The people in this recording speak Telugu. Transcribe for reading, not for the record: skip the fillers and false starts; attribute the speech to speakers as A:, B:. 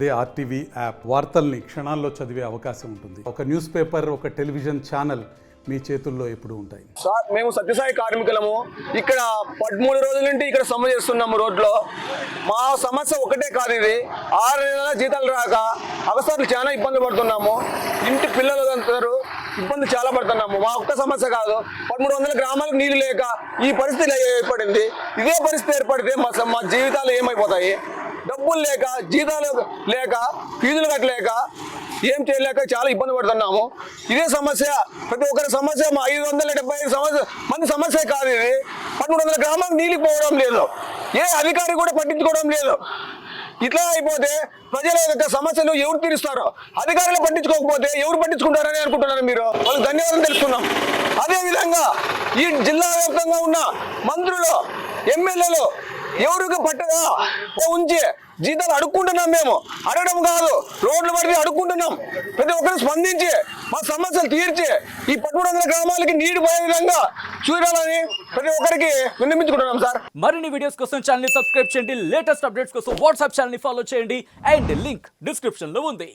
A: అదే ఆర్టీవీ యాప్ వార్తల్ని క్షణాల్లో చదివే అవకాశం ఉంటుంది. ఒక న్యూస్ పేపర్, ఒక టెలివిజన్ ఛానల్ మీ చేతుల్లో ఎప్పుడు ఉంటాయి.
B: సార్, మేము సత్యసాయి కార్మికులము. ఇక్కడ 13 రోజుల నుండి ఇక్కడ సమ్మె చేస్తున్నాము రోడ్లో. మా సమస్య ఒకటే కాదు, ఇది 6 నెలల జీతాలు రాక అవసరాలు చాలా ఇబ్బంది పడుతున్నాము. ఇంటి పిల్లలు అందరూ ఇబ్బంది చాలా పడుతున్నాము. మా ఒక్క సమస్య కాదు, 1300 గ్రామాలకు నీళ్లు లేక ఈ పరిస్థితి ఏర్పడింది. ఇదే పరిస్థితి ఏర్పడితే మా జీవితాలు ఏమైపోతాయి? డబ్బులు లేక, జీతాలు లేక, ఫీజులు కట్టలేక, ఏం చేయలేక చాలా ఇబ్బంది పడుతున్నాము. ఇదే సమస్య, ప్రతి ఒక్కరి సమస్య. మా 575 మంది సమస్య కాదు ఇది. 1300 గ్రామాలకు నీళ్ళు పోవడం లేదు, ఏ అధికారి కూడా పట్టించుకోవడం లేదు. ఇట్లా అయిపోతే ప్రజల యొక్క సమస్యలు ఎవరు తీరుస్తారో? అధికారులు పట్టించుకోకపోతే ఎవరు పట్టించుకుంటారని అనుకుంటున్నారు మీరు? వాళ్ళకి ధన్యవాదాలు తెలుస్తున్నాం. అదేవిధంగా ఈ జిల్లా వ్యాప్తంగా ఉన్న మంత్రులు, ఎమ్మెల్యేలు ఎవరికి పట్టదా ఉంచి జీతాలు అడుక్కుంటున్నాం. మేము అడగడం కాదు, రోడ్లు పడితే అడుక్కుంటున్నాం. ప్రతి ఒక్కరు స్పందించి మా సమస్యలు తీర్చి ఈ 1300 గ్రామాలకి నీరు పోయే విధంగా చూడాలని ప్రతి ఒక్కరికి విన్నవించుకుంటున్నాం సార్.
C: మరిన్ని వీడియోస్ కోసం ఛానల్ ని సబ్స్క్రైబ్ చేయండి. లేటెస్ట్ అప్డేట్స్ కోసం వాట్సాప్ ఛానల్ ని ఫాలో చేయండి. అండ్ లింక్ డిస్క్రిప్షన్ లో ఉంది.